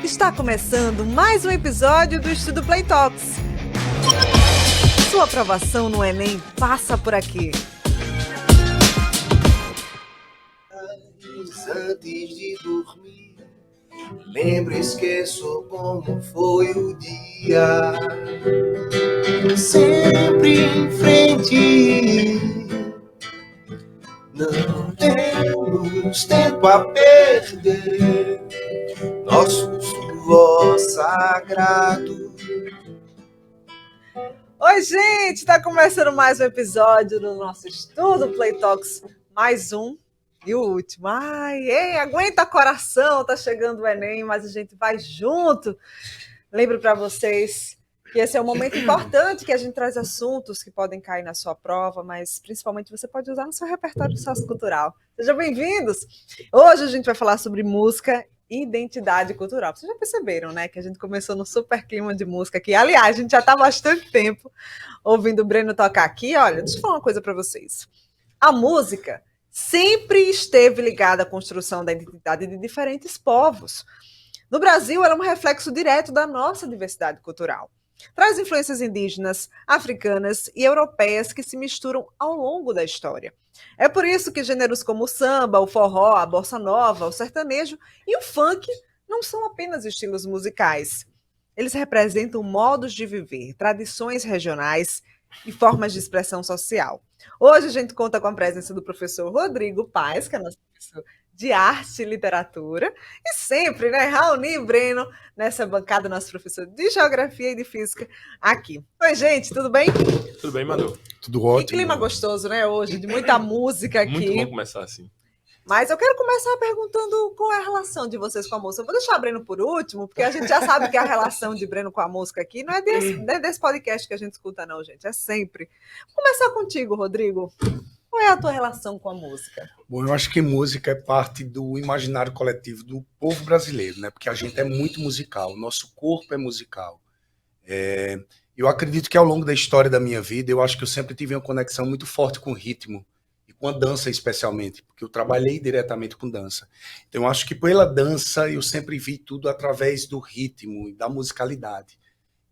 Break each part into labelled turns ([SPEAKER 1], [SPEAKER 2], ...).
[SPEAKER 1] Está começando mais um episódio do Estudo Play Talks. Sua aprovação no Enem passa por aqui.
[SPEAKER 2] Antes de dormir, lembro e esqueço como foi o dia. Sempre em frente, não temos tempo a perder. Nosso suor sagrado.
[SPEAKER 1] Oi, gente! Está começando mais um episódio do nosso Estudo Play Talks. Mais um e o último. Ai, ei, aguenta coração, tá chegando o Enem, mas a gente vai junto. Lembro para vocês que esse é um momento importante que a gente traz assuntos que podem cair na sua prova, mas principalmente você pode usar no seu repertório sociocultural. Sejam bem-vindos! Hoje a gente vai falar sobre música e identidade cultural. Vocês já perceberam, né, que a gente começou no super clima de música aqui. Aliás, a gente já está há bastante tempo ouvindo o Breno tocar aqui. Olha, deixa eu falar uma coisa para vocês. A música sempre esteve ligada à construção da identidade de diferentes povos. No Brasil, ela é um reflexo direto da nossa diversidade cultural. Traz influências indígenas, africanas e europeias que se misturam ao longo da história. É por isso que gêneros como o samba, o forró, a bossa nova, o sertanejo e o funk não são apenas estilos musicais. Eles representam modos de viver, tradições regionais e formas de expressão social. Hoje a gente conta com a presença do professor Rodrigo Paes, que é nosso professor de arte e literatura, e sempre, né, Raoni e Breno, nessa bancada, nosso professor de geografia e de física aqui. Oi, gente, tudo bem?
[SPEAKER 3] Tudo bem, Manu?
[SPEAKER 4] Tudo ótimo.
[SPEAKER 1] Que clima gostoso, né, hoje, de muita música aqui.
[SPEAKER 3] Muito bom começar assim.
[SPEAKER 1] Mas eu quero começar perguntando qual é a relação de vocês com a música. Eu vou deixar o Breno por último, porque a gente já sabe que a relação de Breno com a música aqui não é desse podcast que a gente escuta, não, gente. É sempre. Vou começar contigo, Rodrigo. Qual é a tua relação com a música?
[SPEAKER 4] Bom, eu acho que música é parte do imaginário coletivo do povo brasileiro, né? Porque a gente é muito musical, o nosso corpo é musical. Eu acredito que ao longo da história da minha vida, eu acho que eu sempre tive uma conexão muito forte com o ritmo, e com a dança especialmente, porque eu trabalhei diretamente com dança. Então eu acho que pela dança eu sempre vi tudo através do ritmo e da musicalidade.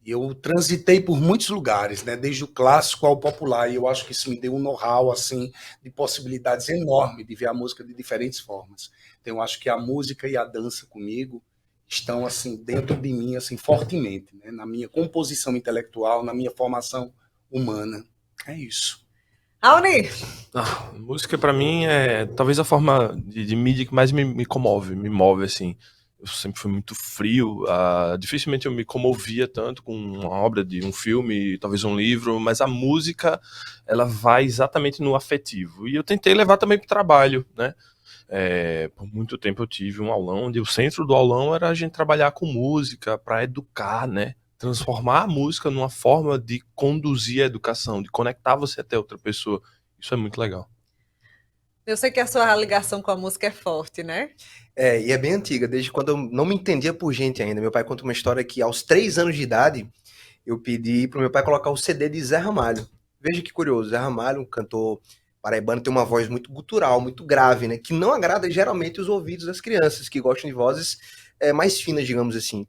[SPEAKER 4] E eu transitei por muitos lugares, né, desde o clássico ao popular, e eu acho que isso me deu um know-how assim, de possibilidades enormes de ver a música de diferentes formas. Então eu acho que a música e a dança comigo estão assim, dentro de mim assim, fortemente, né, na minha composição intelectual, na minha formação humana. É isso.
[SPEAKER 1] Raoni!
[SPEAKER 3] Música pra mim é talvez a forma de mídia que mais me comove, me move assim. Eu sempre fui muito frio, dificilmente eu me comovia tanto com uma obra de um filme, talvez um livro, mas a música, ela vai exatamente no afetivo. E eu tentei levar também pro trabalho, né? Por muito tempo eu tive um aulão, onde o centro do aulão era a gente trabalhar com música para educar, né? Transformar a música numa forma de conduzir a educação, de conectar você até outra pessoa. Isso é muito legal.
[SPEAKER 1] Eu sei que a sua ligação com a música é forte, né?
[SPEAKER 2] E é bem antiga, desde quando eu não me entendia por gente ainda. Meu pai conta uma história que aos 3 anos de idade, eu pedi pro meu pai colocar o CD de Zé Ramalho. Veja que curioso, Zé Ramalho, um cantor paraibano, tem uma voz muito gutural, muito grave, né? Que não agrada geralmente os ouvidos das crianças, que gostam de vozes mais finas, digamos assim.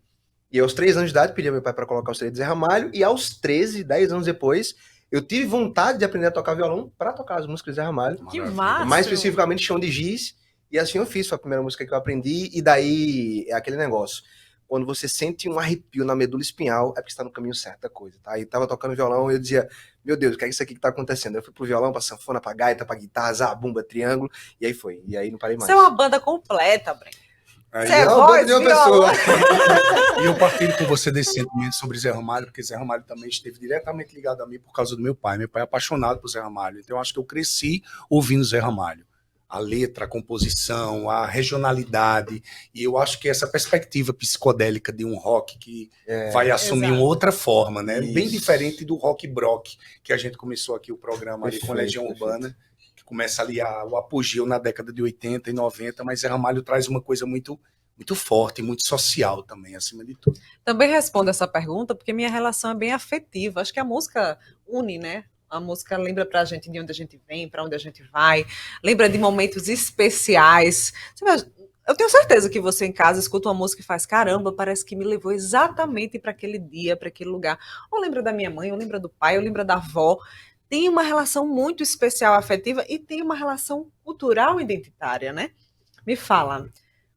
[SPEAKER 2] E aos 3 anos de idade, pedi ao meu pai para colocar o CD de Zé Ramalho, e aos 13, 10 anos depois, eu tive vontade de aprender a tocar violão para tocar as músicas de Zé Ramalho.
[SPEAKER 1] Que massa!
[SPEAKER 2] Mais especificamente Chão de Giz, e assim eu fiz, foi a primeira música que eu aprendi, e daí é aquele negócio. Quando você sente um arrepio na medula espinhal, é porque está no caminho certo da coisa, tá? E tava tocando violão e eu dizia, meu Deus, o que é isso aqui que tá acontecendo? Eu fui pro violão, pra sanfona, pra gaita, pra guitarra, zabumba, triângulo, e aí foi. E aí não parei mais.
[SPEAKER 1] Você é uma banda completa, Breno.
[SPEAKER 4] Aí,
[SPEAKER 1] Você é voz,
[SPEAKER 2] de uma
[SPEAKER 1] violão.
[SPEAKER 4] e eu partilho com você desse sentimento sobre Zé Ramalho, porque Zé Ramalho também esteve diretamente ligado a mim por causa do meu pai. Meu pai é apaixonado por Zé Ramalho, então eu acho que eu cresci ouvindo Zé Ramalho. A letra, a composição, a regionalidade, e eu acho que essa perspectiva psicodélica de um rock que vai assumir
[SPEAKER 1] exato.
[SPEAKER 4] uma outra forma, né?
[SPEAKER 2] Isso.
[SPEAKER 4] Bem diferente do rock brock, que a gente começou aqui o programa ali com
[SPEAKER 2] Perfeito,
[SPEAKER 4] Legião Urbana, que começa ali o apogeu na década de 80 e 90, mas Zé Ramalho traz uma coisa muito, muito forte, muito social também, acima de tudo.
[SPEAKER 1] Também respondo essa pergunta porque minha relação é bem afetiva. Acho que a música une, né? A música lembra pra gente de onde a gente vem, pra onde a gente vai, lembra de momentos especiais. Você vê, Eu tenho certeza que você em casa escuta uma música e faz, caramba, parece que me levou exatamente para aquele dia, para aquele lugar. Ou lembra da minha mãe, ou lembra do pai, ou lembra da avó. Tem uma relação muito especial afetiva e tem uma relação cultural identitária, né? Me fala,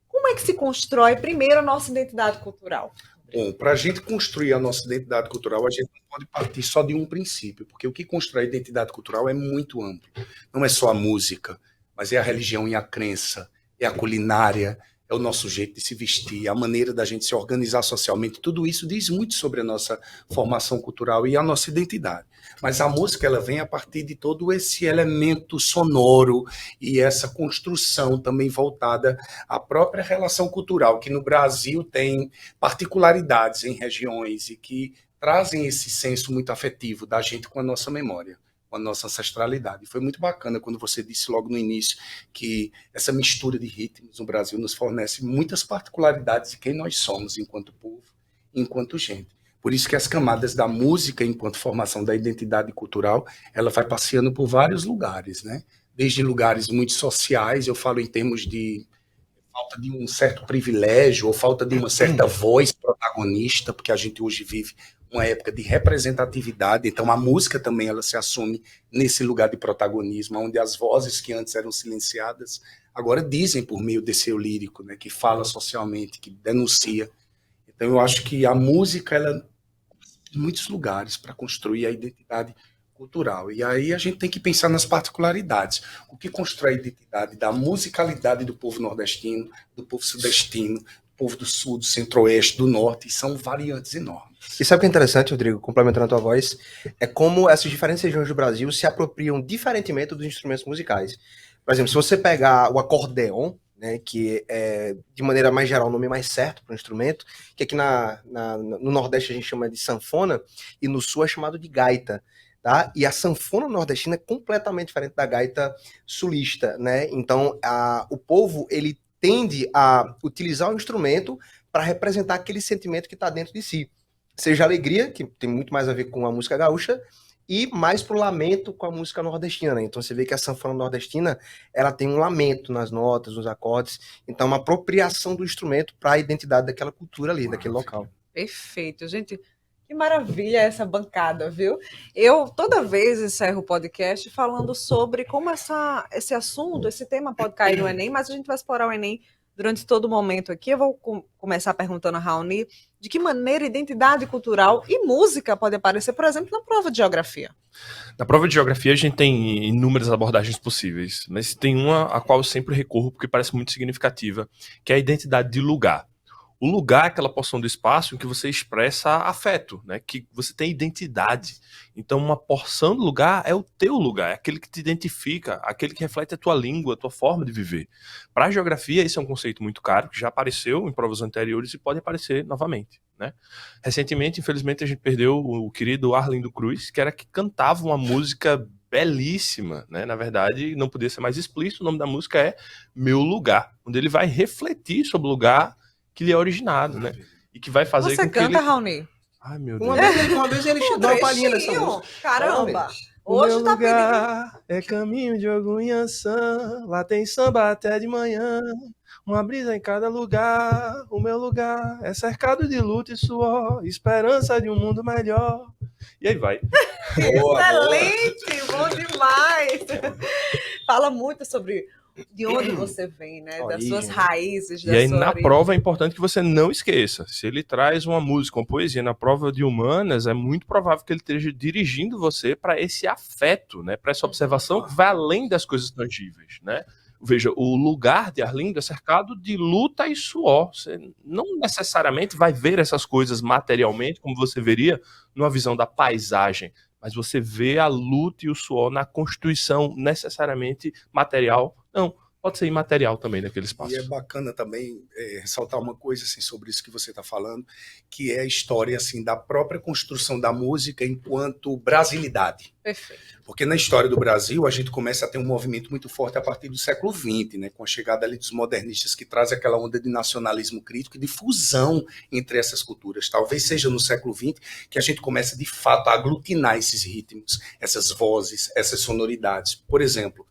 [SPEAKER 1] como é que se constrói primeiro a nossa identidade cultural?
[SPEAKER 4] Bom, para a gente construir a nossa identidade cultural, a gente não pode partir só de um princípio, porque o que constrói a identidade cultural é muito amplo. Não é só a música, mas é a religião e a crença, é a culinária, é o nosso jeito de se vestir, a maneira da gente se organizar socialmente. Tudo isso diz muito sobre a nossa formação cultural e a nossa identidade. Mas a música, ela vem a partir de todo esse elemento sonoro e essa construção também voltada à própria relação cultural, que no Brasil tem particularidades em regiões e que trazem esse senso muito afetivo da gente com a nossa memória, com a nossa ancestralidade. Foi muito bacana quando você disse logo no início que essa mistura de ritmos no Brasil nos fornece muitas particularidades de quem nós somos enquanto povo, enquanto gente. Por isso que as camadas da música, enquanto formação da identidade cultural, ela vai passeando por vários lugares, né? Desde lugares muito sociais, eu falo em termos de falta de um certo privilégio ou falta de uma certa voz protagonista, porque a gente hoje vive uma época de representatividade, então a música também ela se assume nesse lugar de protagonismo, onde as vozes que antes eram silenciadas agora dizem por meio desse eu lírico, né, que fala socialmente, que denuncia. Então eu acho que a música ela tem muitos lugares para construir a identidade cultural. E aí a gente tem que pensar nas particularidades. O que constrói a identidade da musicalidade do povo nordestino, do povo sudestino, do povo do sul, do centro-oeste, do norte, e são variantes enormes.
[SPEAKER 2] E sabe o que é interessante, Rodrigo, complementando a tua voz, é como essas diferentes regiões do Brasil se apropriam diferentemente dos instrumentos musicais. Por exemplo, se você pegar o acordeon, né, que é, de maneira mais geral, o nome mais certo para o instrumento, que aqui no Nordeste a gente chama de sanfona, e no Sul é chamado de gaita. Tá? E a sanfona nordestina é completamente diferente da gaita sulista, né? Então, o povo, ele tende a utilizar o instrumento para representar aquele sentimento que está dentro de si. Seja alegria, que tem muito mais a ver com a música gaúcha, e mais pro lamento com a música nordestina, né? Então você vê que a sanfona nordestina, ela tem um lamento nas notas, nos acordes, então é uma apropriação do instrumento para a identidade daquela cultura ali, daquele local.
[SPEAKER 1] Perfeito, gente. Que maravilha essa bancada, viu? Eu toda vez encerro o podcast falando sobre como esse assunto, esse tema pode cair no Enem, mas a gente vai explorar o Enem durante todo o momento aqui. Eu vou começar perguntando a Raoni de que maneira identidade cultural e música pode aparecer, por exemplo, na prova de geografia.
[SPEAKER 3] Na prova de geografia a gente tem inúmeras abordagens possíveis, mas tem uma a qual eu sempre recorro porque parece muito significativa, que é a identidade de lugar. O lugar é aquela porção do espaço em que você expressa afeto, né? Que você tem identidade. Então, uma porção do lugar é o teu lugar, é aquele que te identifica, aquele que reflete a tua língua, a tua forma de viver. Para a geografia, esse é um conceito muito caro, que já apareceu em provas anteriores e pode aparecer novamente, né? Recentemente, infelizmente, a gente perdeu o querido Arlindo Cruz, que era que cantava uma música belíssima, né? Na verdade, não podia ser mais explícito, o nome da música é Meu Lugar, onde ele vai refletir sobre o lugar que lhe é originado, né? E que vai fazer
[SPEAKER 1] Você
[SPEAKER 3] com que
[SPEAKER 1] canta,
[SPEAKER 3] ele...
[SPEAKER 1] Raoni?
[SPEAKER 3] Ai, meu Deus.
[SPEAKER 2] Uma vez ele dá uma palhinha nessa música.
[SPEAKER 1] Caramba!
[SPEAKER 3] O
[SPEAKER 1] Hoje
[SPEAKER 3] meu
[SPEAKER 1] tá pedindo.
[SPEAKER 3] lugar é caminho de Orgunhançã, lá tem samba até de manhã, uma brisa em cada lugar. O meu lugar é cercado de luta e suor, esperança de um mundo melhor. E aí vai.
[SPEAKER 1] Excelente! Bom demais! Fala muito sobre de onde você vem, né? Das suas raízes, da
[SPEAKER 3] E aí,
[SPEAKER 1] sua
[SPEAKER 3] na
[SPEAKER 1] origem.
[SPEAKER 3] prova, é importante que você não esqueça. Se ele traz uma música, uma poesia na prova de humanas, é muito provável que ele esteja dirigindo você para esse afeto, né? Para essa observação que vai além das coisas tangíveis, né? Veja, o lugar de Arlindo é cercado de luta e suor. Você não necessariamente vai ver essas coisas materialmente, como você veria numa visão da paisagem, mas você vê a luta e o suor na constituição necessariamente material. Não, pode ser imaterial também naquele espaço.
[SPEAKER 4] E é bacana também ressaltar uma coisa assim, sobre isso que você está falando, que é a história assim, da própria construção da música enquanto brasilidade.
[SPEAKER 1] Perfeito.
[SPEAKER 4] Porque na história do Brasil, a gente começa a ter um movimento muito forte a partir do século XX, né, com a chegada ali dos modernistas, que traz aquela onda de nacionalismo crítico e de fusão entre essas culturas. Talvez seja no século XX que a gente começa, de fato, a aglutinar esses ritmos, essas vozes, essas sonoridades. Por exemplo,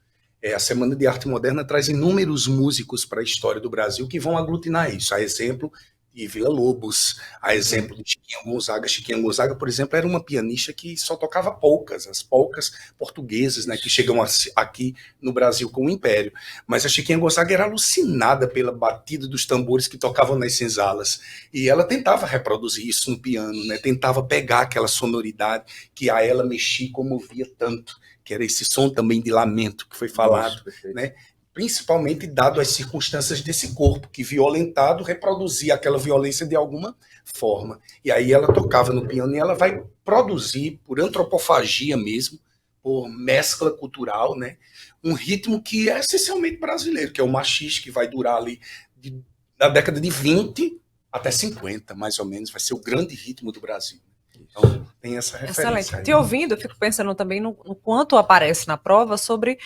[SPEAKER 4] A Semana de Arte Moderna traz inúmeros músicos para a história do Brasil que vão aglutinar isso. A exemplo de Villa-Lobos, a exemplo de Chiquinha Gonzaga. Chiquinha Gonzaga, por exemplo, era uma pianista que só tocava polcas, as polcas portuguesas, né, que chegam aqui no Brasil com o Império. Mas a Chiquinha Gonzaga era alucinada pela batida dos tambores que tocavam nas senzalas. E ela tentava reproduzir isso no piano, né, tentava pegar aquela sonoridade que a ela mexia e comovia tanto, que era esse som também de lamento que foi falado, né? Principalmente dado as circunstâncias desse corpo, que violentado reproduzia aquela violência de alguma forma. E aí ela tocava no piano e ela vai produzir, por antropofagia mesmo, por mescla cultural, né, um ritmo que é essencialmente brasileiro, que é o machiste, que vai durar ali da década de 20 até 50, mais ou menos, vai ser o grande ritmo do Brasil. Então, tem essa referência.
[SPEAKER 1] Excelente.
[SPEAKER 4] Aí.
[SPEAKER 1] Te ouvindo, eu fico pensando também no quanto aparece na prova sobre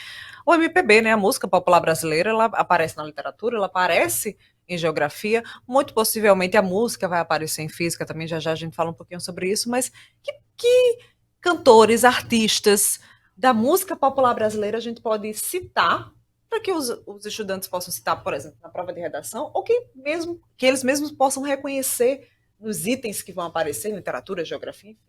[SPEAKER 1] o MPB, né? A música popular brasileira, ela aparece na literatura, ela aparece em geografia, muito possivelmente a música vai aparecer em física também, já já a gente fala um pouquinho sobre isso, mas que cantores, artistas da música popular brasileira a gente pode citar para que os estudantes possam citar, por exemplo, na prova de redação, ou que eles mesmos possam reconhecer nos itens que vão aparecer, literatura, geografia, enfim.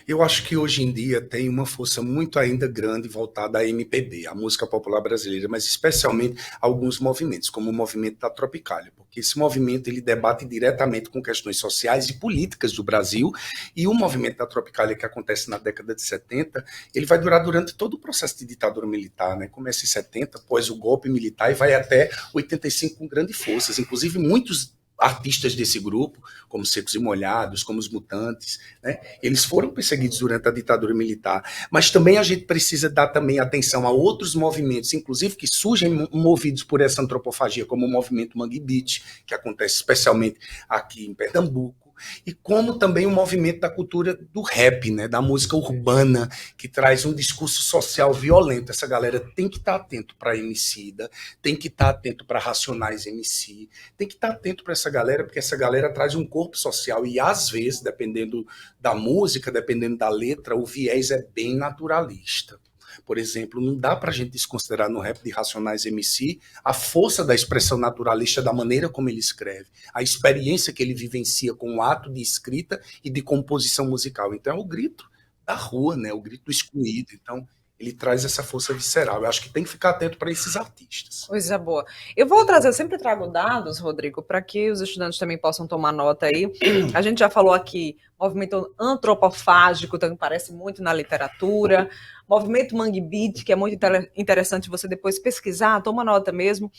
[SPEAKER 4] Eu acho que hoje em dia tem uma força muito ainda grande voltada à MPB, à música popular brasileira, mas especialmente alguns movimentos, como o movimento da Tropicália, porque esse movimento ele debate diretamente com questões sociais e políticas do Brasil, e o movimento da Tropicália que acontece na década de 70, ele vai durar durante todo o processo de ditadura militar, né? Começa em 70, após o golpe militar, e vai até 85 com grandes forças, inclusive muitos artistas desse grupo, como Secos e Molhados, como os Mutantes, né? Eles foram perseguidos durante a ditadura militar, mas também a gente precisa dar também atenção a outros movimentos, inclusive que surgem movidos por essa antropofagia, como o movimento Mangue Beat, que acontece especialmente aqui em Pernambuco, e como também o movimento da cultura do rap, né, da música urbana, que traz um discurso social violento. Essa galera tem que estar atento para Emicida, tem que estar atento para Racionais MC, tem que estar atento para essa galera, porque essa galera traz um corpo social e, às vezes, dependendo da música, dependendo da letra, o viés é bem naturalista. Por exemplo, não dá para a gente desconsiderar no rap de Racionais MC a força da expressão naturalista da maneira como ele escreve, a experiência que ele vivencia com o ato de escrita e de composição musical. Então é o grito da rua, né? O grito do excluído. Então ele traz essa força visceral. Eu acho que tem que ficar atento para esses artistas.
[SPEAKER 1] Coisa boa. Eu sempre trago dados, Rodrigo, para que os estudantes também possam tomar nota aí. A gente já falou aqui, movimento antropofágico, também parece muito na literatura, movimento Mangue Beat, que é muito interessante você depois pesquisar, toma nota mesmo.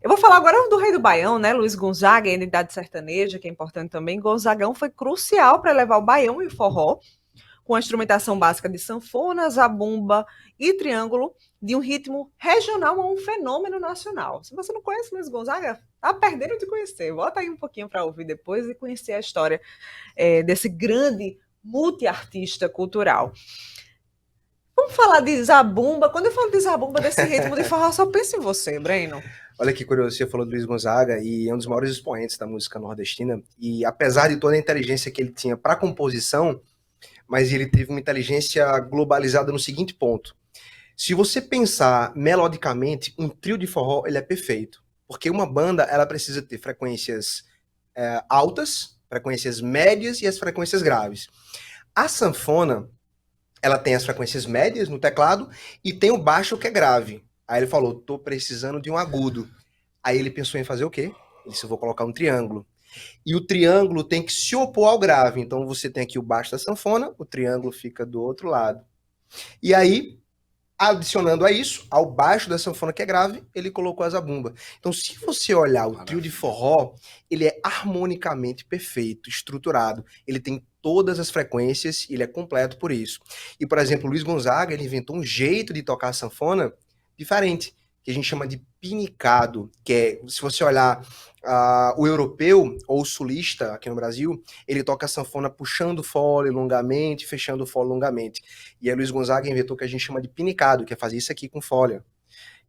[SPEAKER 1] Eu vou falar agora do Rei do Baião, né? Luiz Gonzaga, a identidade sertaneja, que é importante também. Gonzagão foi crucial para levar o baião e o forró, com a instrumentação básica de sanfona, zabumba e triângulo, de um ritmo regional a um fenômeno nacional. Se você não conhece Luiz Gonzaga, tá perdendo de conhecer. Bota aí um pouquinho para ouvir depois e conhecer a história desse grande multiartista cultural. Vamos falar de zabumba. Quando eu falo de zabumba, desse ritmo de forró, só penso em você, Breno.
[SPEAKER 2] Olha que curioso, você falou do Luiz Gonzaga, e é um dos maiores expoentes da música nordestina, e apesar de toda a inteligência que ele tinha para composição, mas ele teve uma inteligência globalizada no seguinte ponto. Se você pensar melodicamente, um trio de forró ele é perfeito. Porque uma banda ela precisa ter frequências altas, frequências médias e as frequências graves. A sanfona, ela tem as frequências médias no teclado e tem o baixo que é grave. Aí ele falou, tô precisando de um agudo. Aí ele pensou em fazer o quê? Ele disse, eu vou colocar um triângulo. E o triângulo tem que se opor ao grave. Então você tem aqui o baixo da sanfona, o triângulo fica do outro lado. E aí, adicionando a isso, ao baixo da sanfona que é grave, ele colocou a zabumba. Então se você olhar o trio de forró, ele é harmonicamente perfeito, estruturado. Ele tem todas as frequências e ele é completo por isso. E, por exemplo, o Luiz Gonzaga, ele inventou um jeito de tocar a sanfona diferente, que a gente chama de pinicado, que é, se você olhar o europeu ou o sulista aqui no Brasil, ele toca a sanfona puxando o fole longamente, fechando o fole longamente. E a Luiz Gonzaga inventou o que a gente chama de pinicado, que é fazer isso aqui com fole.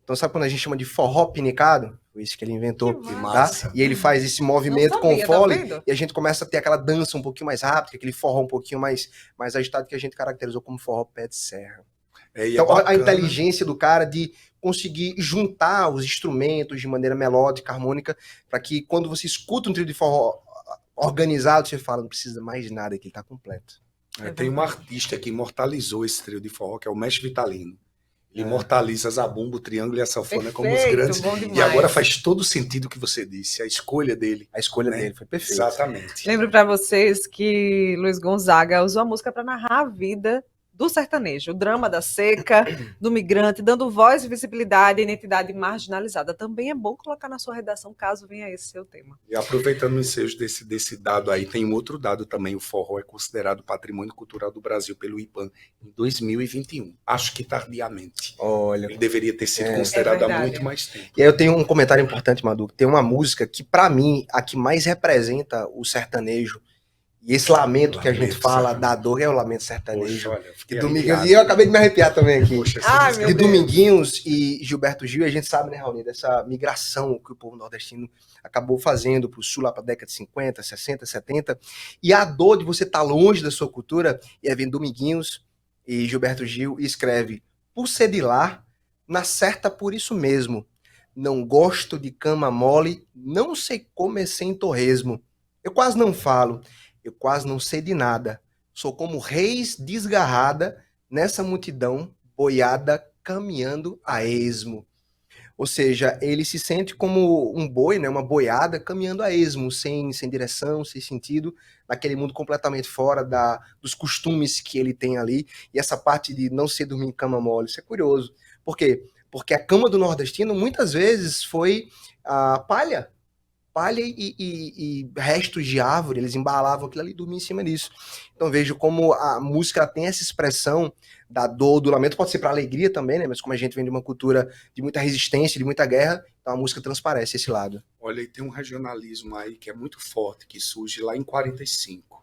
[SPEAKER 2] Então sabe quando a gente chama de forró pinicado? Foi isso que ele inventou.
[SPEAKER 4] Que massa.
[SPEAKER 2] Tá? E ele faz esse movimento
[SPEAKER 1] Não sabia,
[SPEAKER 2] com fole,
[SPEAKER 1] tá vendo?
[SPEAKER 2] e a gente começa a ter aquela dança um pouquinho mais rápida, aquele forró um pouquinho mais agitado, que a gente caracterizou como forró pé de serra.
[SPEAKER 4] É
[SPEAKER 2] Então, a inteligência do cara de conseguir juntar os instrumentos de maneira melódica, harmônica, para que quando você escuta um trio de forró organizado, você fala, não precisa mais de nada, que ele está completo.
[SPEAKER 4] Tem um artista que imortalizou esse trio de forró, que é o Mestre Vitalino. Ele imortaliza Zabumba, o triângulo e a sanfona como os grandes. E agora faz todo sentido o que você disse, a escolha dele.
[SPEAKER 2] A escolha dele foi perfeita.
[SPEAKER 4] Exatamente.
[SPEAKER 1] Lembro para vocês que Luiz Gonzaga usou a música para narrar a vida do sertanejo, o drama da seca, do migrante, dando voz, visibilidade à identidade marginalizada. Também é bom colocar na sua redação, caso venha esse seu tema.
[SPEAKER 4] E aproveitando o ensejo desse dado aí, tem um outro dado também, o forró é considerado Patrimônio Cultural do Brasil pelo IPAM em 2021. Acho que tardiamente.
[SPEAKER 2] Olha,
[SPEAKER 4] ele deveria ter sido considerado há muito mais tempo.
[SPEAKER 2] E aí eu tenho um comentário importante, Madu. Tem uma música que, para mim, a que mais representa o sertanejo, e esse lamento que a gente fala da dor é o lamento sertanejo.
[SPEAKER 4] Poxa, olha,
[SPEAKER 2] e Dominguinhos, e eu acabei de me arrepiar também aqui.
[SPEAKER 4] Poxa,
[SPEAKER 2] de Dominguinhos e Gilberto Gil, a gente sabe, né, Raoni, dessa migração que o povo nordestino acabou fazendo para o sul lá para a década de 50, 60, 70. E a dor de você estar longe da sua cultura, e aí vem Dominguinhos e Gilberto Gil e escreve: por ser de lá, na certa por isso mesmo. Não gosto de cama mole, não sei comer sem torresmo. Eu quase não falo. Eu quase não sei de nada. Sou como reis desgarrada nessa multidão boiada caminhando a esmo. Ou seja, ele se sente como um boi, né, uma boiada caminhando a esmo, sem direção, sem sentido, naquele mundo completamente fora dos costumes que ele tem ali. E essa parte de não ser dormir em cama mole, isso é curioso. Por quê? Porque a cama do nordestino muitas vezes foi a palha e restos de árvore, eles embalavam aquilo ali e dormiam em cima disso. Então vejo como a música tem essa expressão da dor, do lamento, pode ser para alegria também, né? Mas como a gente vem de uma cultura de muita resistência, de muita guerra, então a música transparece esse lado.
[SPEAKER 4] Olha, e tem um regionalismo aí que é muito forte, que surge lá em 45,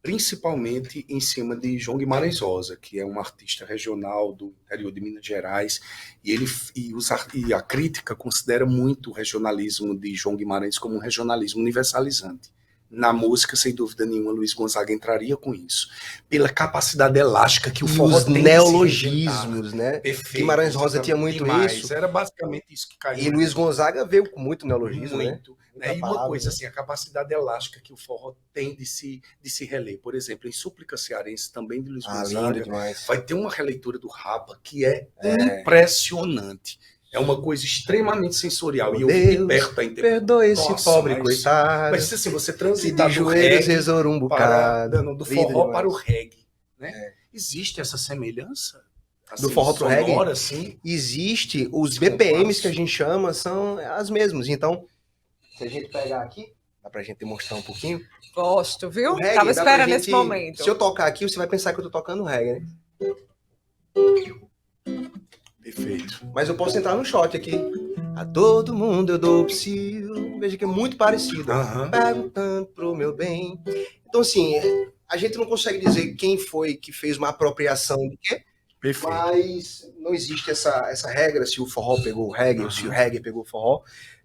[SPEAKER 4] principalmente em cima de João Guimarães Rosa, que é um artista regional do interior de Minas Gerais, e a crítica considera muito o regionalismo de João Guimarães como um regionalismo universalizante. Na música, sem dúvida nenhuma, Luiz Gonzaga entraria com isso, pela capacidade elástica que o forró
[SPEAKER 2] os
[SPEAKER 4] tem
[SPEAKER 2] neologismos, né?
[SPEAKER 4] Perfeito,
[SPEAKER 2] Guimarães Rosa tinha muito
[SPEAKER 4] demais.
[SPEAKER 2] isso.
[SPEAKER 4] Era basicamente isso que caiu.
[SPEAKER 2] E Luiz Gonzaga veio com muito neologismo,
[SPEAKER 4] muito,
[SPEAKER 2] né?
[SPEAKER 4] E uma coisa assim, a capacidade elástica que o forró tem de se reler. Por exemplo, em Súplica Cearense, também de Luiz Gonzaga, vai ter uma releitura do Rapa que é impressionante. É uma coisa extremamente sensorial. E eu vi de perto a
[SPEAKER 2] perdoe esse pobre coitado.
[SPEAKER 4] Mas assim, você transitar
[SPEAKER 2] de joelhos um bocado,
[SPEAKER 4] do forró para o reggae, né? Existe essa semelhança? Assim,
[SPEAKER 2] do forró pro reggae?
[SPEAKER 4] Assim,
[SPEAKER 2] existe. Os BPMs que a gente chama são as mesmas. Então, se a gente pegar aqui, dá pra gente demonstrar um pouquinho.
[SPEAKER 1] Gosto, viu?
[SPEAKER 2] Reggae,
[SPEAKER 1] tava esperando esse momento.
[SPEAKER 2] Se eu tocar aqui, você vai pensar que eu tô tocando reggae, né?
[SPEAKER 4] Perfeito.
[SPEAKER 2] Mas eu posso entrar no shot aqui. A todo mundo eu dou psil. Veja que é muito parecido. Perguntando pro meu bem. Então, assim, a gente não consegue dizer quem foi que fez uma apropriação de quê.
[SPEAKER 4] Perfeito.
[SPEAKER 2] Mas não existe essa regra se o forró pegou o reggae ou se o reggae pegou o forró.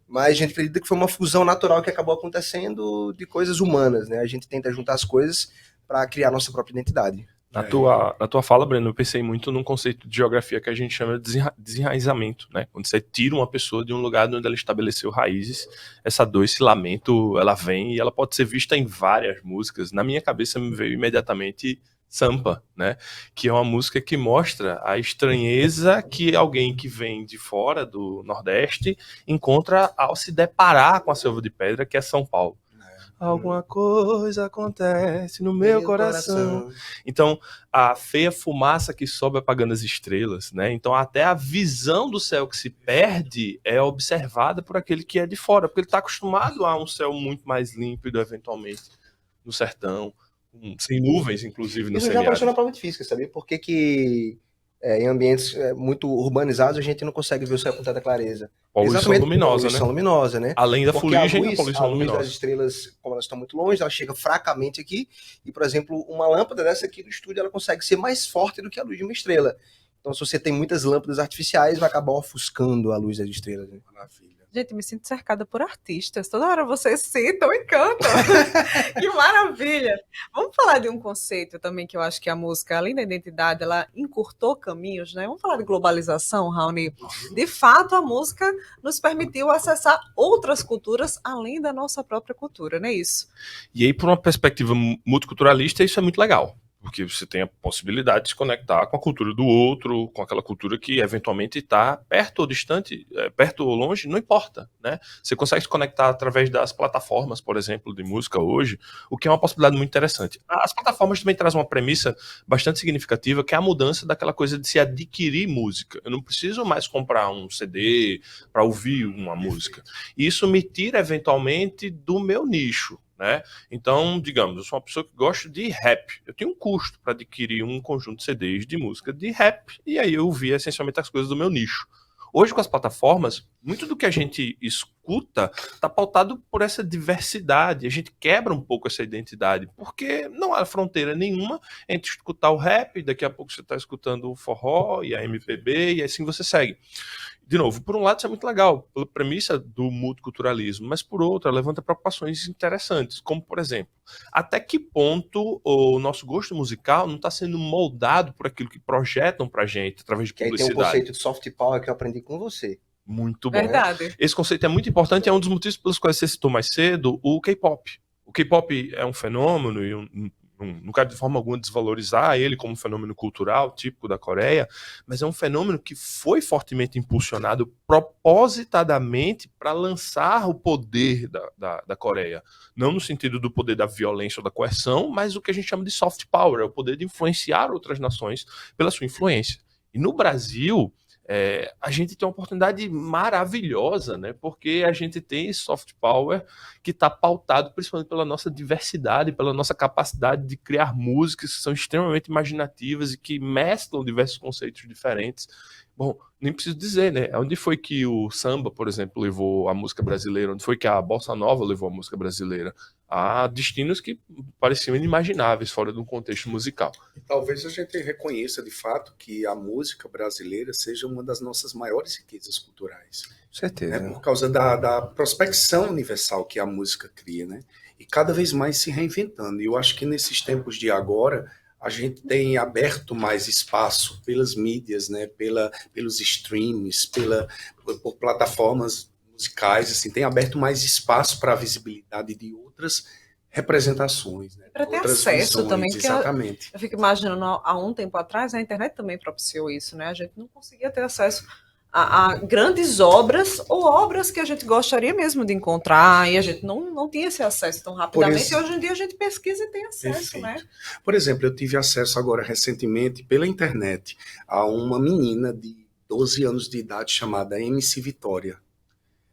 [SPEAKER 2] Mas a gente acredita que foi uma fusão natural que acabou acontecendo de coisas humanas, né? A gente tenta juntar as coisas para criar nossa própria identidade.
[SPEAKER 3] Na tua fala, Breno, eu pensei muito num conceito de geografia que a gente chama de desenraizamento, né? Quando você tira uma pessoa de um lugar onde ela estabeleceu raízes, essa dor, esse lamento, ela vem e ela pode ser vista em várias músicas. Na minha cabeça me veio imediatamente Sampa, né? Que é uma música que mostra a estranheza que alguém que vem de fora do Nordeste encontra ao se deparar com a selva de pedra, que é São Paulo. Alguma coisa acontece no meu coração. Então, a feia fumaça que sobe apagando as estrelas, né? Então, até a visão do céu que se perde é observada por aquele que é de fora, porque ele está acostumado a um céu muito mais límpido, eventualmente, no sertão, sem nuvens, inclusive, no
[SPEAKER 2] semiárido. Isso já apareceu na prova de física, sabia? Por que em ambientes muito urbanizados a gente não consegue ver o céu com tanta clareza?
[SPEAKER 3] Poluição luminosa,
[SPEAKER 2] né?
[SPEAKER 3] Além da
[SPEAKER 2] porque
[SPEAKER 3] fuligem,
[SPEAKER 2] a
[SPEAKER 3] poluição
[SPEAKER 2] luz
[SPEAKER 3] luminosa.
[SPEAKER 2] das estrelas, como elas estão muito longe, ela chega fracamente aqui, e, por exemplo, uma lâmpada dessa aqui do estúdio, ela consegue ser mais forte do que a luz de uma estrela. Então, se você tem muitas lâmpadas artificiais, vai acabar ofuscando a luz das estrelas. Né?
[SPEAKER 4] Maravilha.
[SPEAKER 1] Gente, me sinto cercada por artistas. Toda hora vocês citam e cantam. Que maravilha! Vamos falar de um conceito também que eu acho que a música, além da identidade, ela encurtou caminhos, né? Vamos falar de globalização, Raoni. De fato, a música nos permitiu acessar outras culturas além da nossa própria cultura, não é isso?
[SPEAKER 3] E aí, por uma perspectiva multiculturalista, isso é muito legal. Porque você tem a possibilidade de se conectar com a cultura do outro, com aquela cultura que eventualmente está perto ou distante, perto ou longe, não importa, né? Você consegue se conectar através das plataformas, por exemplo, de música hoje, o que é uma possibilidade muito interessante. As plataformas também trazem uma premissa bastante significativa, que é a mudança daquela coisa de se adquirir música. Eu não preciso mais comprar um CD para ouvir uma música. E isso me tira, eventualmente, do meu nicho. Né? Então, digamos, eu sou uma pessoa que gosta de rap. Eu tenho um custo para adquirir um conjunto de CDs de música de rap, e aí eu ouvia essencialmente as coisas do meu nicho. Hoje, com as plataformas, muito do que a gente escuta está pautado por essa diversidade. A gente quebra um pouco essa identidade, porque não há fronteira nenhuma entre escutar o rap, daqui a pouco você está escutando o forró e a MPB, e assim você segue. De novo, por um lado isso é muito legal, pela premissa do multiculturalismo, mas por outro, levanta preocupações interessantes, como por exemplo, até que ponto o nosso gosto musical não está sendo moldado por aquilo que projetam pra gente, através de
[SPEAKER 2] Que aí tem
[SPEAKER 3] publicidade.
[SPEAKER 2] um conceito de soft power que eu aprendi com você.
[SPEAKER 3] Muito bom.
[SPEAKER 1] Verdade.
[SPEAKER 3] Esse conceito é muito importante, é um dos motivos pelos quais você citou mais cedo o K-pop. O K-pop é um fenômeno, e não quero de forma alguma desvalorizar ele como um fenômeno cultural típico da Coreia, mas é um fenômeno que foi fortemente impulsionado propositadamente para lançar o poder da Coreia. Não no sentido do poder da violência ou da coerção, mas o que a gente chama de soft power, é o poder de influenciar outras nações pela sua influência. E no Brasil, a gente tem uma oportunidade maravilhosa, né? Porque a gente tem esse soft power que está pautado principalmente pela nossa diversidade, pela nossa capacidade de criar músicas que são extremamente imaginativas e que mesclam diversos conceitos diferentes. Bom, nem preciso dizer, né? Onde foi que o samba, por exemplo, levou a música brasileira? Onde foi que a bossa nova levou a música brasileira? Há destinos que pareciam inimagináveis fora de um contexto musical.
[SPEAKER 4] E talvez a gente reconheça de fato que a música brasileira seja uma das nossas maiores riquezas culturais.
[SPEAKER 2] Com certeza.
[SPEAKER 4] Por causa da prospecção universal que a música cria, né? E cada vez mais se reinventando. E eu acho que nesses tempos de agora, a gente tem aberto mais espaço pelas mídias, né? Pelos streams, por plataformas musicais, assim, tem aberto mais espaço para a visibilidade de outras representações, né?
[SPEAKER 1] Para ter
[SPEAKER 4] Outras
[SPEAKER 1] acesso
[SPEAKER 4] visões,
[SPEAKER 1] também, porque
[SPEAKER 4] exatamente.
[SPEAKER 1] eu fico imaginando, há um tempo atrás, a internet também propiciou isso, né? A gente não conseguia ter acesso a grandes obras ou obras que a gente gostaria mesmo de encontrar, e a gente não tinha esse acesso tão rapidamente, e hoje em dia a gente pesquisa e tem acesso,
[SPEAKER 4] Perfeito.
[SPEAKER 1] né?
[SPEAKER 4] Por exemplo, eu tive acesso agora recentemente pela internet a uma menina de 12 anos de idade chamada MC Vitória.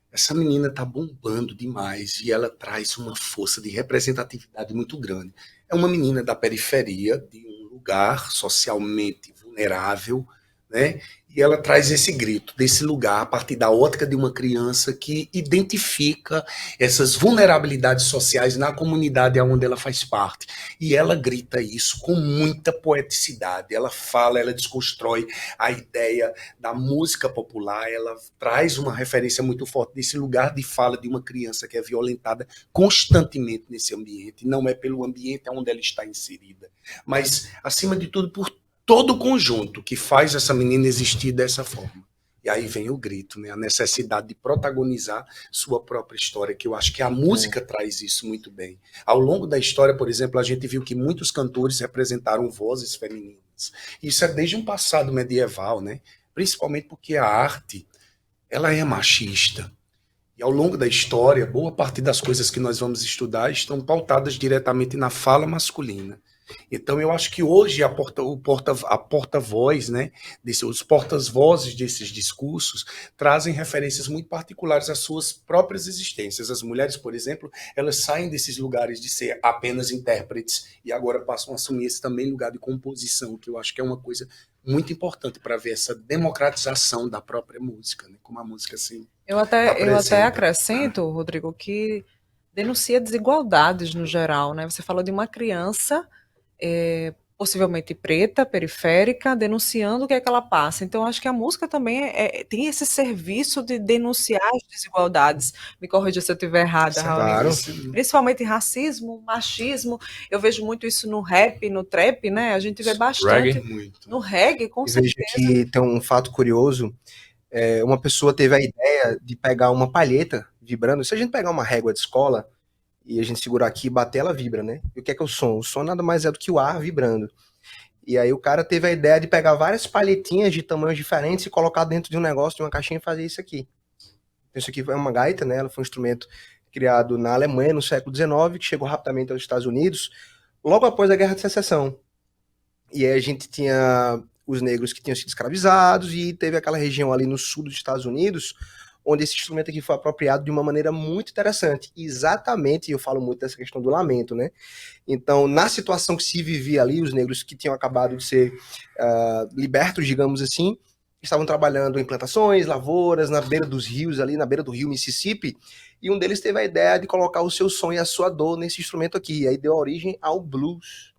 [SPEAKER 4] Essa menina tá bombando demais e ela traz uma força de representatividade muito grande. É uma menina da periferia, de um lugar socialmente vulnerável, né? E ela traz esse grito desse lugar a partir da ótica de uma criança que identifica essas vulnerabilidades sociais na comunidade onde ela faz parte. E ela grita isso com muita poeticidade. Ela fala, ela desconstrói a ideia da música popular, ela traz uma referência muito forte desse lugar de fala de uma criança que é violentada constantemente nesse ambiente. Não é pelo ambiente onde ela está inserida, mas, acima de tudo, por todo o conjunto que faz essa menina existir dessa forma. E aí vem o grito, né? A necessidade de protagonizar sua própria história, que eu acho que a música traz isso muito bem. Ao longo da história, por exemplo, a gente viu que muitos cantores representaram vozes femininas. Isso é desde um passado medieval, né? Principalmente porque a arte, ela é machista. E ao longo da história, boa parte das coisas que nós vamos estudar estão pautadas diretamente na fala masculina. Então eu acho que hoje a porta-voz, né, os porta-vozes desses discursos trazem referências muito particulares às suas próprias existências. As mulheres, por exemplo, elas saem desses lugares de ser apenas intérpretes e agora passam a assumir esse também lugar de composição, que eu acho que é uma coisa muito importante para ver essa democratização da própria música, né, como a música assim.
[SPEAKER 1] Eu até acrescento, Rodrigo, que denuncia desigualdades no geral, né? Você falou de uma criança possivelmente preta, periférica, denunciando o que é que ela passa. Então, acho que a música também tem esse serviço de denunciar as desigualdades. Me corrija se eu estiver errada, Raoni.
[SPEAKER 2] Claro.
[SPEAKER 1] Principalmente racismo, machismo. Eu vejo muito isso no rap, no trap, né? A gente vê bastante.
[SPEAKER 3] Reggae.
[SPEAKER 4] Muito.
[SPEAKER 1] No reggae, com
[SPEAKER 2] E veja
[SPEAKER 1] certeza.
[SPEAKER 2] que tem um fato curioso. Uma pessoa teve a ideia de pegar uma palheta vibrando. Se a gente pegar uma régua de escola e a gente segurar aqui e bater, ela vibra, né? E o que é o som? O som nada mais é do que o ar vibrando. E aí o cara teve a ideia de pegar várias palhetinhas de tamanhos diferentes e colocar dentro de um negócio, de uma caixinha e fazer isso aqui. Então, isso aqui é uma gaita, né? Ela foi um instrumento criado na Alemanha no século XIX, que chegou rapidamente aos Estados Unidos, logo após a Guerra de Secessão. E aí a gente tinha os negros que tinham sido escravizados e teve aquela região ali no sul dos Estados Unidos, onde esse instrumento aqui foi apropriado de uma maneira muito interessante. Exatamente, eu falo muito dessa questão do lamento, né? Então, na situação que se vivia ali, os negros que tinham acabado de ser libertos, digamos assim, estavam trabalhando em plantações, lavouras, na beira dos rios ali, na beira do rio Mississippi, e um deles teve a ideia de colocar o seu som e a sua dor nesse instrumento aqui, e aí deu origem ao blues,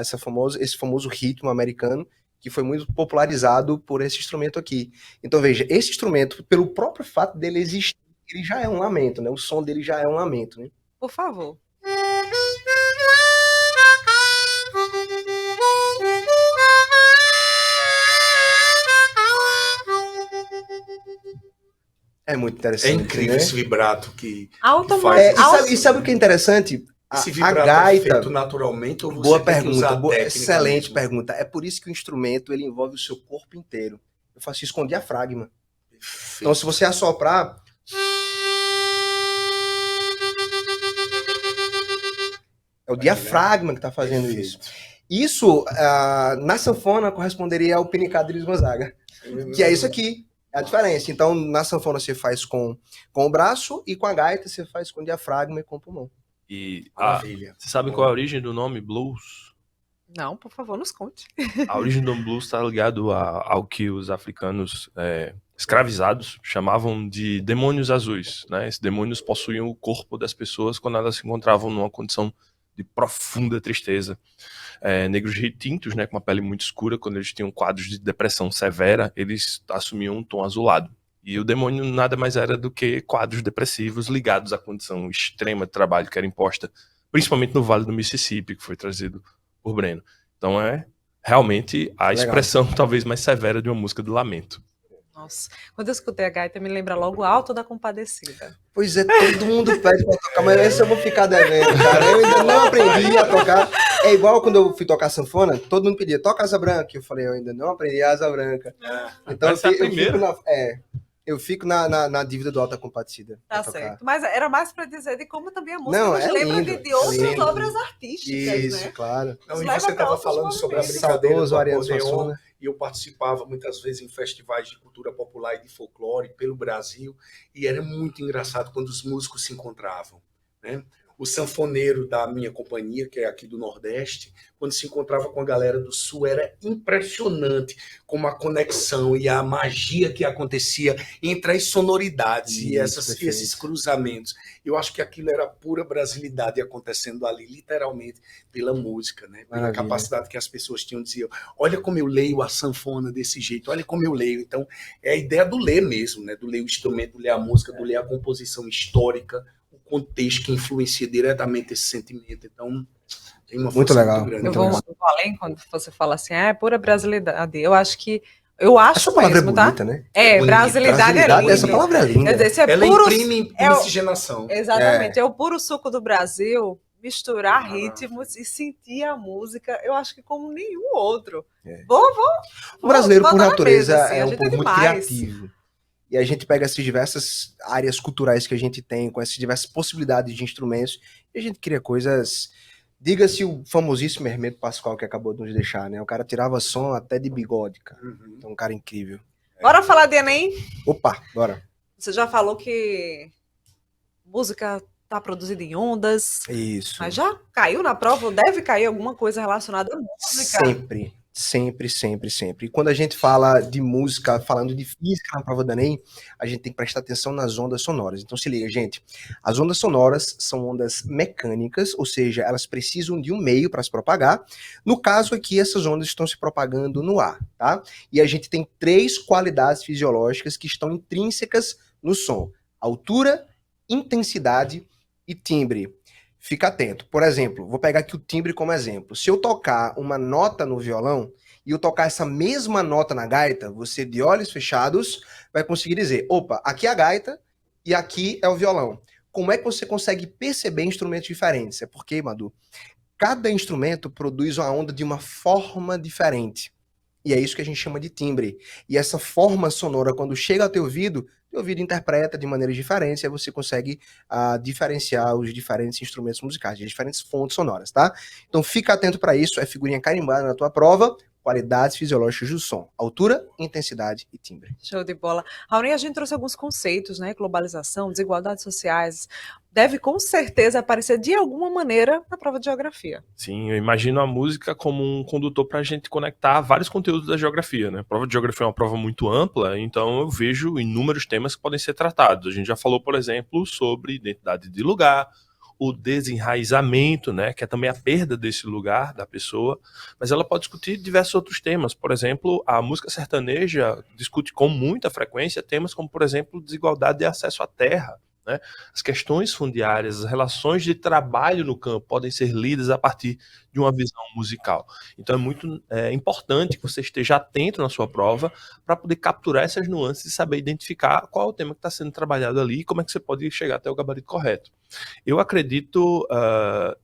[SPEAKER 2] esse famoso ritmo americano, que foi muito popularizado por esse instrumento aqui. Então, veja, esse instrumento, pelo próprio fato dele existir, ele já é um lamento, né? O som dele já é um lamento, né?
[SPEAKER 1] Por favor.
[SPEAKER 2] É muito
[SPEAKER 4] É
[SPEAKER 2] interessante.
[SPEAKER 4] incrível,
[SPEAKER 2] né?
[SPEAKER 4] esse vibrato que
[SPEAKER 1] Alta,
[SPEAKER 4] faz.
[SPEAKER 2] E sabe o que é interessante?
[SPEAKER 4] Esse
[SPEAKER 2] A
[SPEAKER 4] vibrato é
[SPEAKER 2] gaita.
[SPEAKER 4] feito naturalmente ou você
[SPEAKER 2] Boa
[SPEAKER 4] tem que usar
[SPEAKER 2] pergunta,
[SPEAKER 4] técnica
[SPEAKER 2] excelente
[SPEAKER 4] mesmo?
[SPEAKER 2] pergunta. É por isso que o instrumento ele envolve o seu corpo inteiro. Eu faço isso com diafragma.
[SPEAKER 4] Perfeito.
[SPEAKER 2] Então, se você assoprar, é o diafragma que está fazendo isso. Isso, na sanfona, corresponderia ao pinicado de Luiz Gonzaga, que é isso aqui, é a diferença. Então, na sanfona você faz com o braço e com a gaita você faz com o diafragma e com o pulmão.
[SPEAKER 3] E
[SPEAKER 4] Maravilha.
[SPEAKER 3] você sabe qual é a origem do nome blues?
[SPEAKER 1] Não, por favor, nos conte.
[SPEAKER 3] A origem do blues está ligado ao que os africanos escravizados chamavam de demônios azuis, né? Esses demônios possuíam o corpo das pessoas quando elas se encontravam numa condição de profunda tristeza. Negros retintos, né, com uma pele muito escura, quando eles tinham quadros de depressão severa, eles assumiam um tom azulado. E o demônio nada mais era do que quadros depressivos ligados à condição extrema de trabalho que era imposta, principalmente no Vale do Mississippi, que foi trazido por Breno. Então é realmente a expressão talvez mais severa de uma música de lamento.
[SPEAKER 1] Nossa, quando eu escutei a gaita, me lembra logo Alto da Compadecida.
[SPEAKER 2] Pois é, todo mundo pede pra tocar, mas esse eu vou ficar devendo, cara. Eu ainda não aprendi a tocar. É igual quando eu fui tocar sanfona, todo mundo pedia, toca asa branca. Eu falei, eu ainda não aprendi a asa branca. Então
[SPEAKER 3] Essa é a primeira.
[SPEAKER 2] eu fico na dívida do Alta Compadecida.
[SPEAKER 1] Tá
[SPEAKER 2] pra tocar.
[SPEAKER 1] certo. Mas era mais para dizer de como também a música
[SPEAKER 2] Não,
[SPEAKER 1] nos
[SPEAKER 2] é
[SPEAKER 1] lembra
[SPEAKER 2] lindo,
[SPEAKER 1] de outras
[SPEAKER 2] lindo.
[SPEAKER 1] obras artísticas,
[SPEAKER 2] Isso,
[SPEAKER 1] né?
[SPEAKER 2] claro.
[SPEAKER 4] Não,
[SPEAKER 1] Nos
[SPEAKER 4] e
[SPEAKER 1] leva
[SPEAKER 4] você
[SPEAKER 1] pra
[SPEAKER 4] estava
[SPEAKER 1] outros
[SPEAKER 4] falando sobre a
[SPEAKER 1] movimentos.
[SPEAKER 4] brincadeira
[SPEAKER 2] Saudoso
[SPEAKER 4] do
[SPEAKER 2] Ariano
[SPEAKER 4] acordeon,
[SPEAKER 2] Suassuna.
[SPEAKER 4] e eu participava muitas vezes em festivais de cultura popular e de folclore pelo Brasil, e era muito engraçado quando os músicos se encontravam, né? O sanfoneiro da minha companhia, que é aqui do Nordeste, quando se encontrava com a galera do Sul, era impressionante como a conexão e a magia que acontecia entre as sonoridades e
[SPEAKER 2] Perfeito.
[SPEAKER 4] esses cruzamentos. Eu acho que aquilo era pura brasilidade acontecendo ali, literalmente, pela música, né? Pela
[SPEAKER 2] Maravilha.
[SPEAKER 4] capacidade que as pessoas tinham de dizer, olha como eu leio a sanfona desse jeito, olha como eu leio. Então, é a ideia do ler mesmo, né? Do ler o instrumento, do ler a música, do ler a composição histórica, contexto que influencia diretamente esse sentimento. Então, tem uma
[SPEAKER 2] Muito
[SPEAKER 4] força
[SPEAKER 2] legal.
[SPEAKER 4] muito grande.
[SPEAKER 1] Eu
[SPEAKER 2] Muito
[SPEAKER 1] vou,
[SPEAKER 2] legal.
[SPEAKER 1] eu vou além quando você fala assim, é pura brasilidade. Eu acho
[SPEAKER 2] Essa palavra
[SPEAKER 1] mesmo,
[SPEAKER 2] é
[SPEAKER 1] tá?
[SPEAKER 2] bonita, né?
[SPEAKER 1] É,
[SPEAKER 4] bonita.
[SPEAKER 1] brasilidade é lindo.
[SPEAKER 2] Essa palavra é linda.
[SPEAKER 1] Quer dizer, isso é
[SPEAKER 4] Ela
[SPEAKER 1] puro...
[SPEAKER 4] imprime
[SPEAKER 1] é o-
[SPEAKER 4] miscigenação.
[SPEAKER 1] Exatamente, é o puro suco do Brasil, misturar ritmos e sentir a música, eu acho que como nenhum outro.
[SPEAKER 2] É.
[SPEAKER 1] Vou
[SPEAKER 2] O brasileiro, por
[SPEAKER 1] botar na
[SPEAKER 2] natureza,
[SPEAKER 1] mesa, assim,
[SPEAKER 2] é
[SPEAKER 1] a
[SPEAKER 2] um
[SPEAKER 1] gente
[SPEAKER 2] povo muito
[SPEAKER 1] demais.
[SPEAKER 2] criativo. E a gente pega essas diversas áreas culturais que a gente tem, com essas diversas possibilidades de instrumentos, e a gente cria coisas... Diga-se o famosíssimo Hermeto Pascoal que acabou de nos deixar, né? O cara tirava som até de bigode, cara.
[SPEAKER 4] Uhum.
[SPEAKER 2] Então, um cara incrível.
[SPEAKER 1] Bora falar de Enem?
[SPEAKER 2] Opa, bora.
[SPEAKER 1] Você já falou que música tá produzida em ondas,
[SPEAKER 2] Isso.
[SPEAKER 1] mas já caiu na prova ou deve cair alguma coisa relacionada à música?
[SPEAKER 2] Sempre. Sempre, sempre, sempre. E quando a gente fala de música, falando de física na prova do Enem, a gente tem que prestar atenção nas ondas sonoras. Então se liga, gente. As ondas sonoras são ondas mecânicas, ou seja, elas precisam de um meio para se propagar. No caso aqui, essas ondas estão se propagando no ar, tá? E a gente tem 3 qualidades fisiológicas que estão intrínsecas no som: altura, intensidade e timbre. Fica atento. Por exemplo, vou pegar aqui o timbre como exemplo. Se eu tocar uma nota no violão e eu tocar essa mesma nota na gaita, você de olhos fechados vai conseguir dizer, opa, aqui é a gaita e aqui é o violão. Como é que você consegue perceber instrumentos diferentes? É porque, Madu, cada instrumento produz uma onda de uma forma diferente. E é isso que a gente chama de timbre. E essa forma sonora, quando chega ao teu ouvido interpreta de maneiras diferentes, e aí você consegue diferenciar os diferentes instrumentos musicais, as diferentes fontes sonoras, tá? Então fica atento para isso, é figurinha carimbada na tua prova, qualidades fisiológicas do som: altura, intensidade e timbre.
[SPEAKER 1] Show de bola. Raoni, a gente trouxe alguns conceitos, né? Globalização, desigualdades sociais. Deve com certeza aparecer de alguma maneira na prova de geografia.
[SPEAKER 3] Sim, eu imagino a música como um condutor para a gente conectar vários conteúdos da geografia, né? A prova de geografia é uma prova muito ampla, então eu vejo inúmeros temas que podem ser tratados. A gente já falou, por exemplo, sobre identidade de lugar, o desenraizamento, né, que é também a perda desse lugar da pessoa, mas ela pode discutir diversos outros temas. Por exemplo, a música sertaneja discute com muita frequência temas como, por exemplo, desigualdade de acesso à terra, né? As questões fundiárias, as relações de trabalho no campo podem ser lidas a partir de uma visão musical. Então é muito importante que você esteja atento na sua prova para poder capturar essas nuances e saber identificar qual é o tema que está sendo trabalhado ali e como é que você pode chegar até o gabarito correto. Eu acredito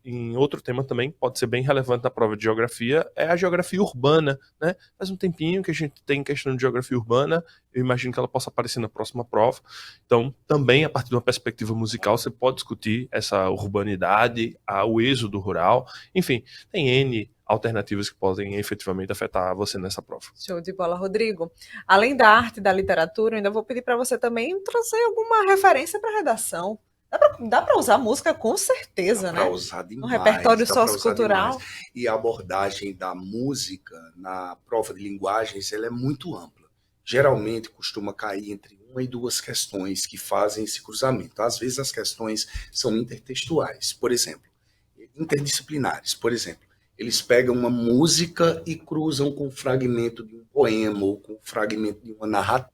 [SPEAKER 3] em outro tema também que pode ser bem relevante na prova de geografia, é a geografia urbana, né? Faz um tempinho que a gente tem questão de geografia urbana, eu imagino que ela possa aparecer na próxima prova. Então, também, a partir de uma perspectiva musical, você pode discutir essa urbanidade, o êxodo rural, enfim, tem N alternativas que podem efetivamente afetar você nessa prova.
[SPEAKER 1] Show de bola, Rodrigo. Além da arte e da literatura, eu ainda vou pedir para você também trazer alguma referência para a redação. Dá para usar música com certeza, né?
[SPEAKER 4] Dá para usar demais.
[SPEAKER 1] Um repertório sociocultural.
[SPEAKER 4] E a abordagem da música na prova de linguagens, ela é muito ampla. Geralmente costuma cair entre 1 e 2 questões que fazem esse cruzamento. Às vezes as questões são intertextuais, por exemplo, interdisciplinares, por exemplo. Eles pegam uma música e cruzam com um fragmento de um poema ou com um fragmento de uma narrativa,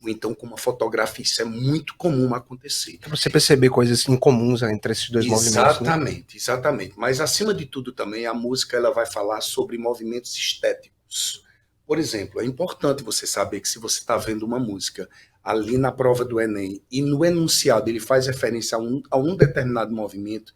[SPEAKER 4] ou então com uma fotografia. Isso é muito comum acontecer.
[SPEAKER 2] Para você perceber coisas incomuns entre esses dois movimentos.
[SPEAKER 4] Exatamente, né? Exatamente. Mas, acima de tudo, também, a música ela vai falar sobre movimentos estéticos. Por exemplo, é importante você saber que se você está vendo uma música ali na prova do Enem e no enunciado ele faz referência a um determinado movimento,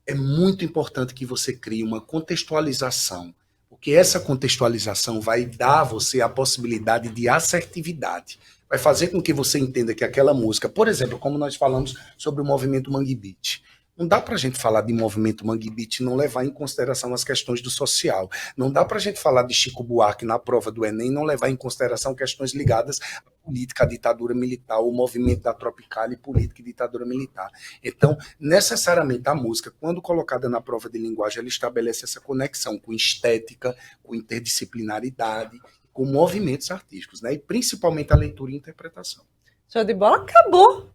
[SPEAKER 4] é muito importante que você crie uma contextualização, porque essa contextualização vai dar a você a possibilidade de assertividade, vai fazer com que você entenda que aquela música, por exemplo, como nós falamos sobre o movimento Mangue Beat, não dá para a gente falar de movimento Mangue Beat e não levar em consideração as questões do social. Não dá para a gente falar de Chico Buarque na prova do Enem e não levar em consideração questões ligadas à política, à ditadura militar, o movimento da Tropicália e política e ditadura militar. Então, necessariamente, a música, quando colocada na prova de linguagem, ela estabelece essa conexão com estética, com interdisciplinaridade, com movimentos artísticos, né? E principalmente a leitura e interpretação.
[SPEAKER 1] Show de bola, acabou!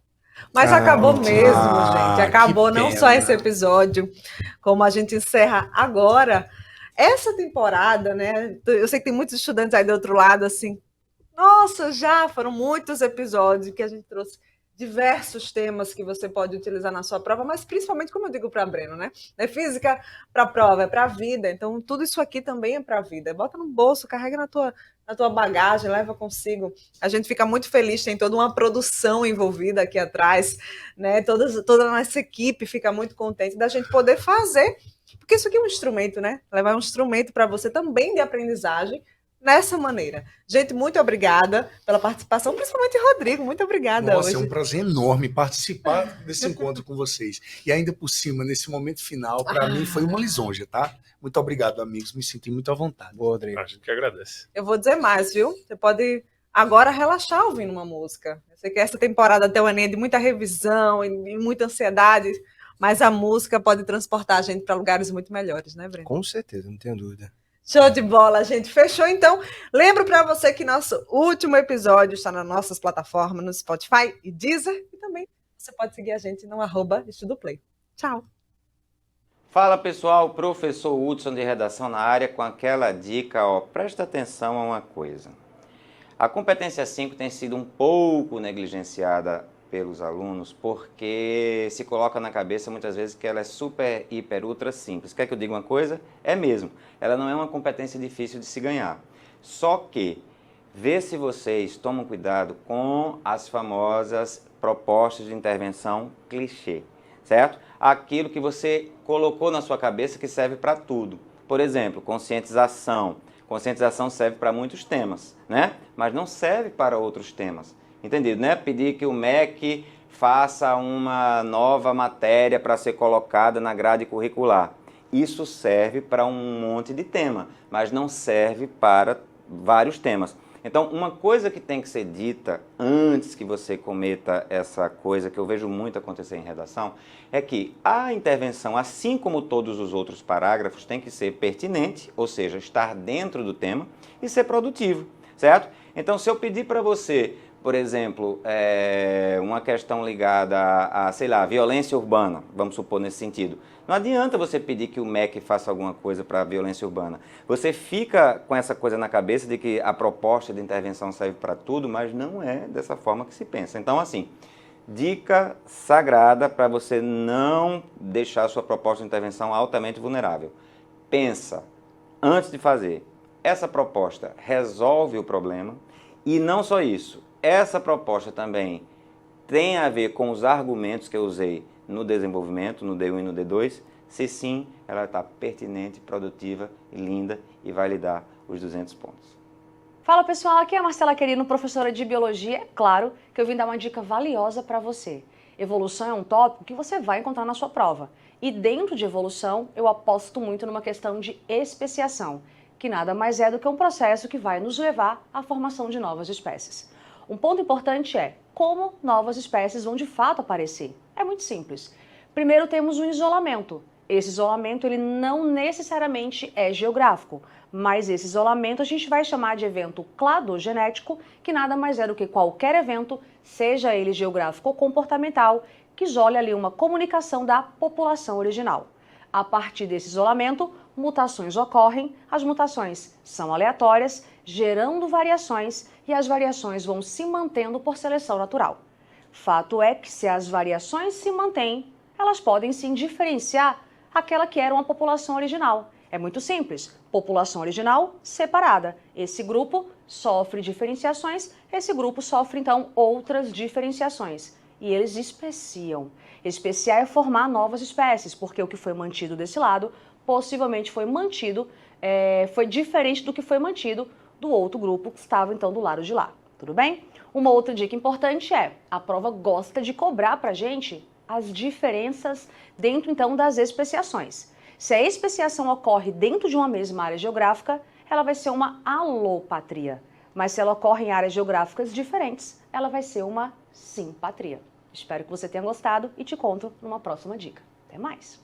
[SPEAKER 1] Mas acabou mesmo, gente. Acabou não só esse episódio, como a gente encerra agora. Essa temporada, né? Eu sei que tem muitos estudantes aí do outro lado, assim. Nossa, já foram muitos episódios que a gente trouxe diversos temas que você pode utilizar na sua prova, mas principalmente, como eu digo para a Breno, né? Não é física para a prova, é para a vida. Então, tudo isso aqui também é para a vida. Bota no bolso, carrega na tua bagagem, leva consigo. A gente fica muito feliz, tem toda uma produção envolvida aqui atrás, né? Toda a nossa equipe fica muito contente da gente poder fazer, porque isso aqui é um instrumento, né? Levar um instrumento para você também de aprendizagem, nessa maneira. Gente, muito obrigada pela participação, principalmente Rodrigo, muito obrigada.
[SPEAKER 4] Nossa,
[SPEAKER 1] hoje.
[SPEAKER 4] É um prazer enorme participar desse encontro com vocês. E ainda por cima, nesse momento final, para mim foi uma lisonja, tá? Muito obrigado, amigos, me senti muito à vontade.
[SPEAKER 2] Boa, Rodrigo.
[SPEAKER 3] A gente que agradece.
[SPEAKER 1] Eu vou dizer mais, viu? Você pode agora relaxar ouvindo uma música. Eu sei que essa temporada até o Enem é de muita revisão e muita ansiedade, mas a música pode transportar a gente para lugares muito melhores, né, Breno?
[SPEAKER 2] Com certeza, não tenho dúvida.
[SPEAKER 1] Show de bola, gente. Fechou, então. Lembro para você que nosso último episódio está nas nossas plataformas, no Spotify e Deezer. E também você pode seguir a gente no @EstudoPlay. Tchau.
[SPEAKER 5] Fala pessoal, professor Hudson de redação na área com aquela dica, presta atenção a uma coisa. A competência 5 tem sido um pouco negligenciada pelos alunos porque se coloca na cabeça muitas vezes que ela é super, hiper, ultra simples. Quer que eu diga uma coisa? É mesmo. Ela não é uma competência difícil de se ganhar. Só que, vê se vocês tomam cuidado com as famosas propostas de intervenção clichê, certo? Aquilo que você colocou na sua cabeça que serve para tudo. Por exemplo, conscientização. Conscientização serve para muitos temas, né? Mas não serve para outros temas. Entendido, né? Pedir que o MEC faça uma nova matéria para ser colocada na grade curricular. Isso serve para um monte de tema, mas não serve para vários temas. Então, uma coisa que tem que ser dita antes que você cometa essa coisa, que eu vejo muito acontecer em redação, é que a intervenção, assim como todos os outros parágrafos, tem que ser pertinente, ou seja, estar dentro do tema e ser produtivo, certo? Então, se eu pedir para você, por exemplo, uma questão ligada a, sei lá, violência urbana, vamos supor nesse sentido. Não adianta você pedir que o MEC faça alguma coisa para a violência urbana. Você fica com essa coisa na cabeça de que a proposta de intervenção serve para tudo, mas não é dessa forma que se pensa. Então, assim, dica sagrada para você não deixar a sua proposta de intervenção altamente vulnerável. Pensa, antes de fazer, essa proposta resolve o problema e não só isso. Essa proposta também tem a ver com os argumentos que eu usei no desenvolvimento, no D1 e no D2? Se sim, ela está pertinente, produtiva, linda e vai lhe dar os 200 pontos.
[SPEAKER 6] Fala pessoal, aqui é a Marcela Querino, professora de Biologia. É claro que eu vim dar uma dica valiosa para você. Evolução é um tópico que você vai encontrar na sua prova. E dentro de evolução, eu aposto muito numa questão de especiação, que nada mais é do que um processo que vai nos levar à formação de novas espécies. Um ponto importante é como novas espécies vão de fato aparecer. É muito simples. Primeiro temos o isolamento. Esse isolamento ele não necessariamente é geográfico, mas esse isolamento a gente vai chamar de evento cladogenético, que nada mais é do que qualquer evento, seja ele geográfico ou comportamental, que isole ali uma comunicação da população original. A partir desse isolamento, mutações ocorrem, as mutações são aleatórias, gerando variações e as variações vão se mantendo por seleção natural. Fato é que se as variações se mantêm, elas podem sim diferenciar aquela que era uma população original. É muito simples, população original separada. Esse grupo sofre diferenciações, esse grupo sofre então outras diferenciações. E eles especiam. Especiar é formar novas espécies, porque o que foi mantido desse lado possivelmente foi mantido, foi diferente do que foi mantido do outro grupo que estava então do lado de lá. Tudo bem? Uma outra dica importante é, a prova gosta de cobrar pra gente as diferenças dentro então das especiações. Se a especiação ocorre dentro de uma mesma área geográfica, ela vai ser uma alopatria. Mas se ela ocorre em áreas geográficas diferentes, ela vai ser uma simpatria. Espero que você tenha gostado e te conto numa próxima dica. Até mais!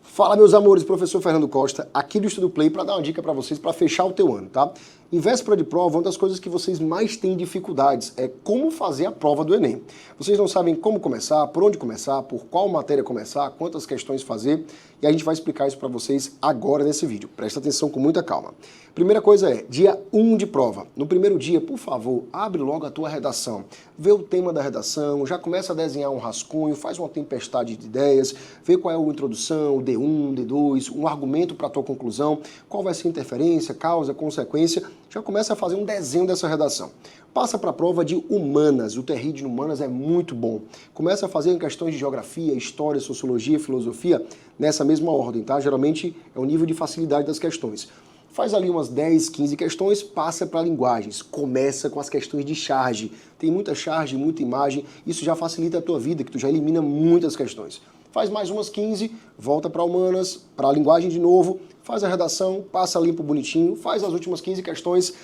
[SPEAKER 7] Fala, meus amores, professor Fernando Costa, aqui do Estudo Play, para dar uma dica para vocês para fechar o teu ano, tá? Em véspera de prova, uma das coisas que vocês mais têm dificuldades é como fazer a prova do Enem. Vocês não sabem como começar, por onde começar, por qual matéria começar, quantas questões fazer, e a gente vai explicar isso para vocês agora nesse vídeo. Presta atenção com muita calma. Primeira coisa é, dia 1 de prova. No primeiro dia, por favor, abre logo a tua redação. Vê o tema da redação, já começa a desenhar um rascunho, faz uma tempestade de ideias, vê qual é a introdução, o D1, D2, um argumento para a tua conclusão, qual vai ser a interferência, causa, consequência. Já começa a fazer um desenho dessa redação. Passa para a prova de humanas. O TRI de humanas é muito bom. Começa a fazer questões de geografia, história, sociologia, filosofia nessa mesma ordem, tá? Geralmente é o nível de facilidade das questões. Faz ali umas 10, 15 questões, passa para linguagens. Começa com as questões de charge. Tem muita charge, muita imagem. Isso já facilita a tua vida, que tu já elimina muitas questões. Faz mais umas 15, volta para humanas, para a linguagem de novo, faz a redação, passa limpo bonitinho, faz as últimas 15 questões.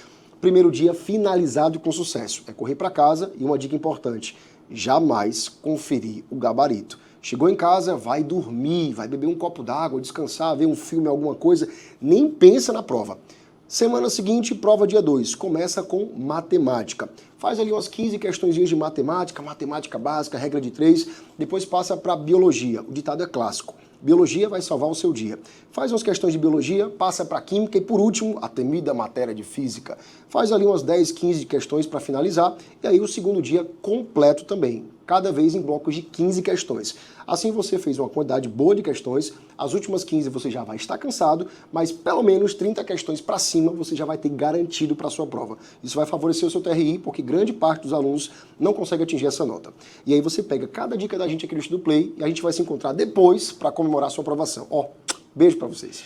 [SPEAKER 7] Primeiro dia finalizado com sucesso. É correr para casa e uma dica importante, jamais conferir o gabarito. Chegou em casa, vai dormir, vai beber um copo d'água, descansar, ver um filme, alguma coisa, nem pensa na prova. Semana seguinte, prova dia 2, começa com matemática. Faz ali umas 15 questões de matemática, matemática básica, regra de 3, depois passa para biologia. O ditado é clássico. Biologia vai salvar o seu dia. Faz umas questões de biologia, passa para química e, por último, a temida matéria de física. Faz ali umas 10, 15 questões para finalizar e aí o segundo dia completo também, cada vez em blocos de 15 questões. Assim você fez uma quantidade boa de questões, as últimas 15 você já vai estar cansado, mas pelo menos 30 questões para cima você já vai ter garantido para a sua prova. Isso vai favorecer o seu TRI, porque grande parte dos alunos não consegue atingir essa nota. E aí você pega cada dica da gente aqui no Estudo Play e a gente vai se encontrar depois para comemorar a sua aprovação. Ó, beijo para vocês.